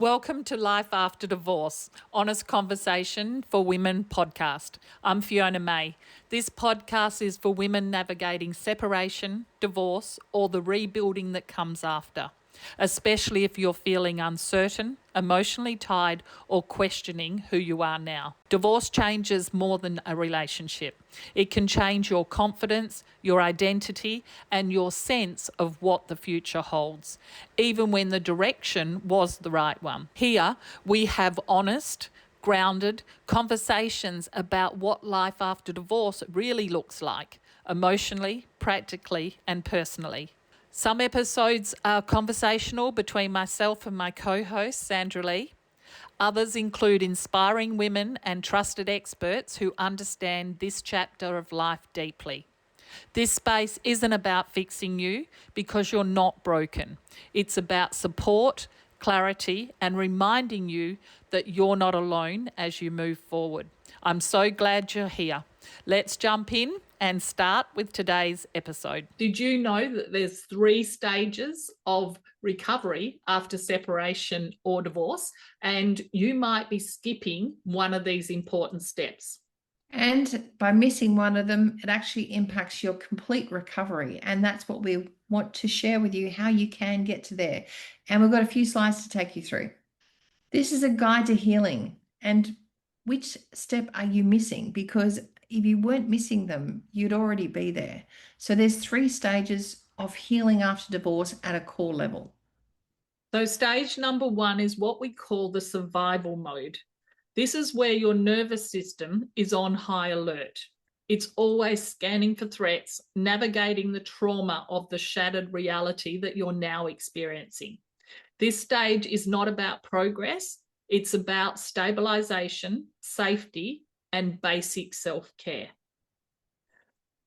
Welcome to Life After Divorce, Honest Conversation for Women podcast. I'm Fiona May. This podcast is for women navigating separation, divorce, or the rebuilding that comes after, especially if you're feeling uncertain, emotionally tied, or questioning who you are now. Divorce changes more than a relationship. It can change your confidence, your identity, and your sense of what the future holds, even when the direction was the right one. Here, we have honest, grounded conversations about what life after divorce really looks like, emotionally, practically, and personally. Some episodes are conversational between myself and my co-host, Sandra Lee. Others include inspiring women and trusted experts who understand this chapter of life deeply. This space isn't about fixing you because you're not broken. It's about support, clarity, and reminding you that you're not alone as you move forward. I'm so glad you're here. Let's jump in and start with today's episode. Did you know that there's 3 stages of recovery after separation or divorce, and you might be skipping one of these important steps? And by missing one of them, it actually impacts your complete recovery. And that's what we want to share with you, how you can get to there. And we've got a few slides to take you through. This is a guide to healing. And which step are you missing? Because if you weren't missing them, you'd already be there. So there's 3 stages of healing after divorce at a core level. So stage number 1 is what we call the survival mode. This is where your nervous system is on high alert. It's always scanning for threats, navigating the trauma of the shattered reality that you're now experiencing. This stage is not about progress. It's about stabilization, safety, and basic self-care.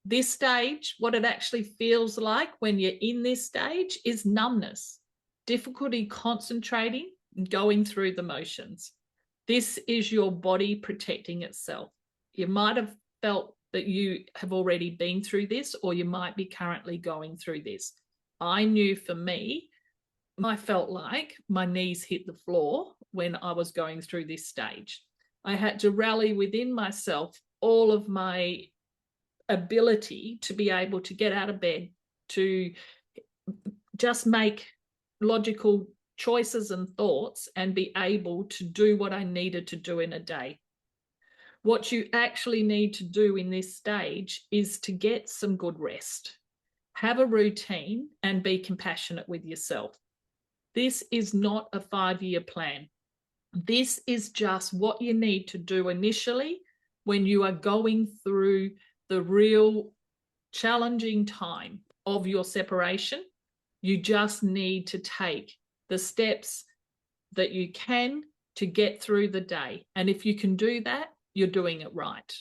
This stage, what it actually feels like when you're in this stage is numbness, difficulty concentrating, going through the motions. This is your body protecting itself. You might have felt that you have already been through this, or you might be currently going through this. I knew for me, I felt like my knees hit the floor when I was going through this stage. I had to rally within myself all of my ability to be able to get out of bed, to just make logical choices and thoughts and be able to do what I needed to do in a day. What you actually need to do in this stage is to get some good rest, have a routine, and be compassionate with yourself. This is not a 5-year plan. This is just what you need to do initially when you are going through the real challenging time of your separation. You just need to take the steps that you can to get through the day. And if you can do that, you're doing it right.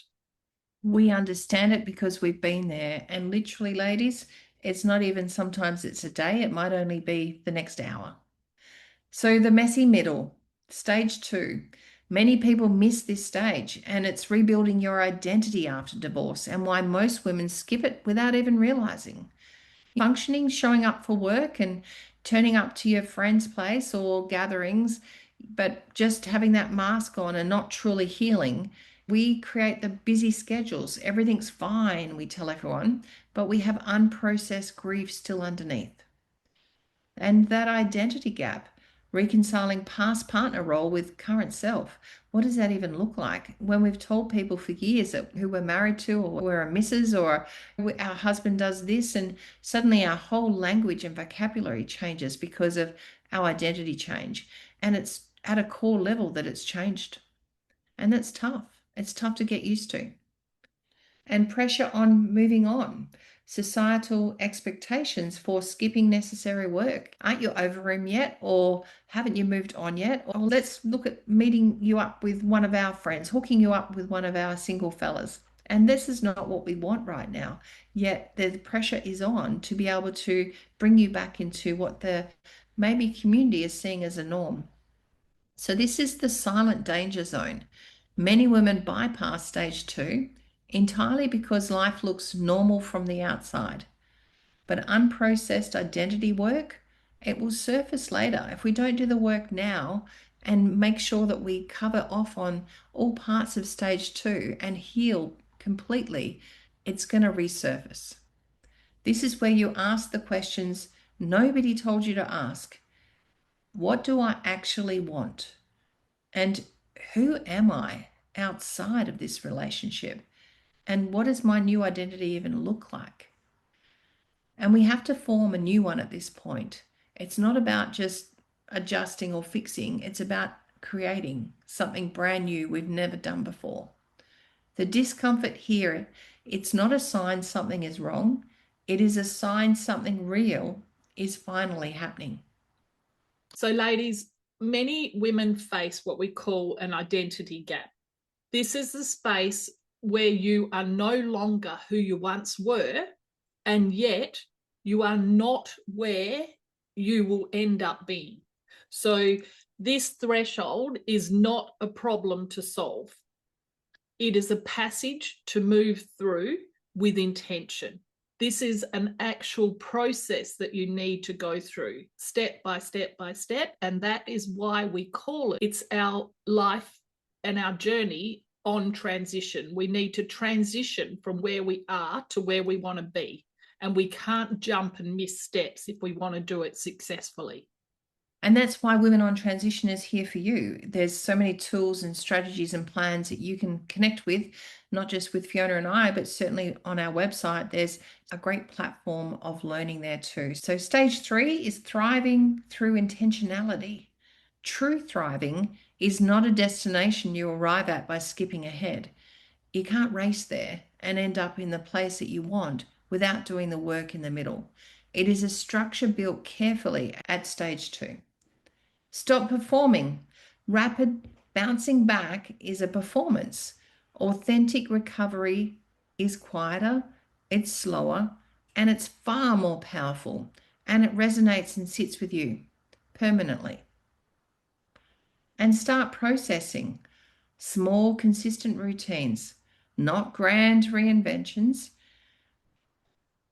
We understand it because we've been there. And literally, ladies, it's not even sometimes it's a day. It might only be the next hour. So the messy middle, stage 2. Many people miss this stage, and it's rebuilding your identity after divorce and why most women skip it without even realizing. Functioning, showing up for work and turning up to your friend's place or gatherings, but just having that mask on and not truly healing. We create the busy schedules. Everything's fine, we tell everyone, but we have unprocessed grief still underneath. And that identity gap, reconciling past partner role with current self. What does that even look like? When we've told people for years that who we're married to, or we're a Mrs., or our husband does this, and suddenly our whole language and vocabulary changes because of our identity change. And it's at a core level that it's changed. And that's tough. It's tough to get used to. And pressure on moving on. Societal expectations for skipping necessary work. Aren't you over him yet? Or haven't you moved on yet? Or let's look at meeting you up with one of our friends, hooking you up with one of our single fellas. And this is not what we want right now. Yet the pressure is on to be able to bring you back into what the maybe community is seeing as a norm. So this is the silent danger zone. Many women bypass stage 2 entirely because life looks normal from the outside. But unprocessed identity work It will surface later. If we don't do the work now and make sure that we cover off on all parts of stage 2 and heal completely, it's going to resurface. This is where you ask the questions nobody told you to ask. What do I actually want? And who am I outside of this relationship? And what does my new identity even look like? And we have to form a new one at this point. It's not about just adjusting or fixing, it's about creating something brand new we've never done before. The discomfort here, it's not a sign something is wrong, it is a sign something real is finally happening. So, ladies, many women face what we call an identity gap. This is the space where you are no longer who you once were, and yet you are not where you will end up being. So this threshold is not a problem to solve. It is a passage to move through with intention. This is an actual process that you need to go through step by step by step. And that is why we call it, it's our life and our journey on transition. We need to transition from where we are to where we want to be. And we can't jump and miss steps if we want to do it successfully. And that's why Women on Transition is here for you. There's so many tools and strategies and plans that you can connect with, not just with Fiona and I, but certainly on our website. There's a great platform of learning there too. So stage 3 is thriving through intentionality. True thriving is not a destination you arrive at by skipping ahead. You can't race there and end up in the place that you want without doing the work in the middle. It is a structure built carefully at stage 2. Stop performing. Rapid bouncing back is a performance. Authentic recovery is quieter, it's slower, and it's far more powerful, and it resonates and sits with you permanently. And start processing small, consistent routines, not grand reinventions.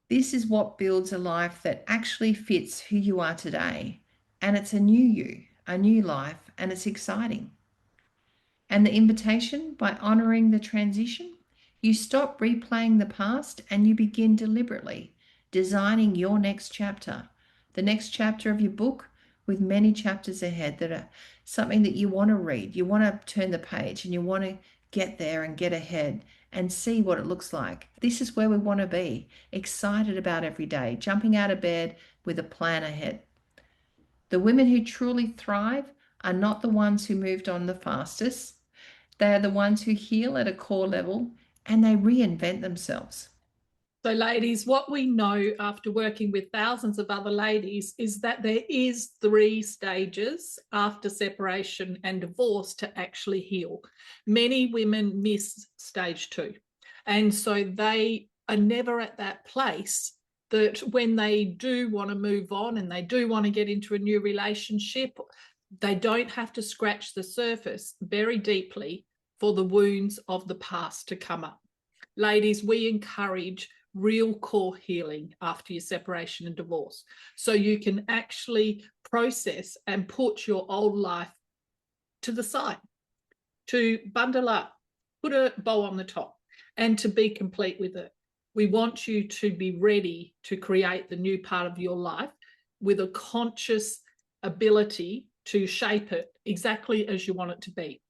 This is what builds a life that actually fits who you are today. And it's a new you, a new life, and it's exciting. And the invitation, by honoring the transition, you stop replaying the past and you begin deliberately designing your next chapter, the next chapter of your book with many chapters ahead that are something that you want to read. You want to turn the page and you want to get there and get ahead and see what it looks like. This is where we want to be, excited about every day, jumping out of bed with a plan ahead. The women who truly thrive are not the ones who moved on the fastest. They are the ones who heal at a core level and they reinvent themselves. So, ladies, what we know after working with thousands of other ladies is that there is 3 stages after separation and divorce to actually heal. Many women miss stage 2. And so they are never at that place that when they do want to move on and they do want to get into a new relationship, they don't have to scratch the surface very deeply for the wounds of the past to come up. Ladies, we encourage real core healing after your separation and divorce, so you can actually process and put your old life to the side, to bundle up, put a bow on the top, and to be complete with it. We want you to be ready to create the new part of your life with a conscious ability to shape it exactly as you want it to be.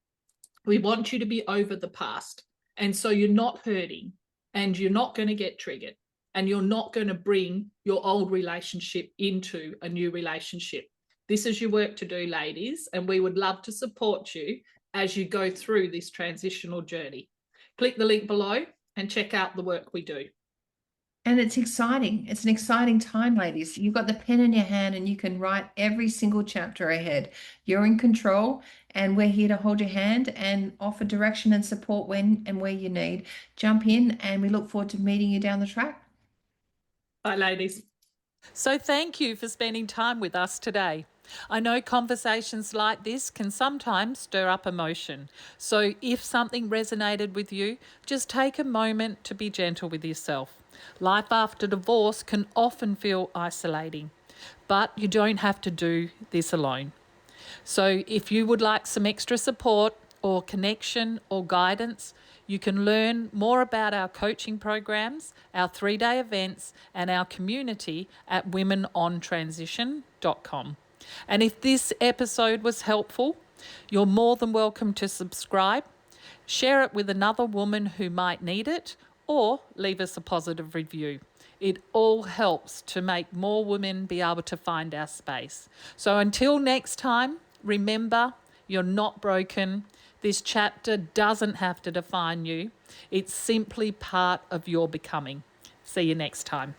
We want you to be over the past, and so you're not hurting, and you're not going to get triggered, and you're not going to bring your old relationship into a new relationship. This is your work to do, ladies, and we would love to support you as you go through this transitional journey. Click the link below and check out the work we do. And it's exciting. It's an exciting time, ladies. You've got the pen in your hand and you can write every single chapter ahead. You're in control and we're here to hold your hand and offer direction and support when and where you need. Jump in and we look forward to meeting you down the track. Bye, ladies. So thank you for spending time with us today. I know conversations like this can sometimes stir up emotion. So if something resonated with you, just take a moment to be gentle with yourself. Life after divorce can often feel isolating. But you don't have to do this alone. So if you would like some extra support or connection or guidance, you can learn more about our coaching programs, our 3-day events, and our community at womenontransition.com. And if this episode was helpful, you're more than welcome to subscribe, share it with another woman who might need it, or leave us a positive review. It all helps to make more women be able to find our space. So until next time, remember, you're not broken. This chapter doesn't have to define you. It's simply part of your becoming. See you next time.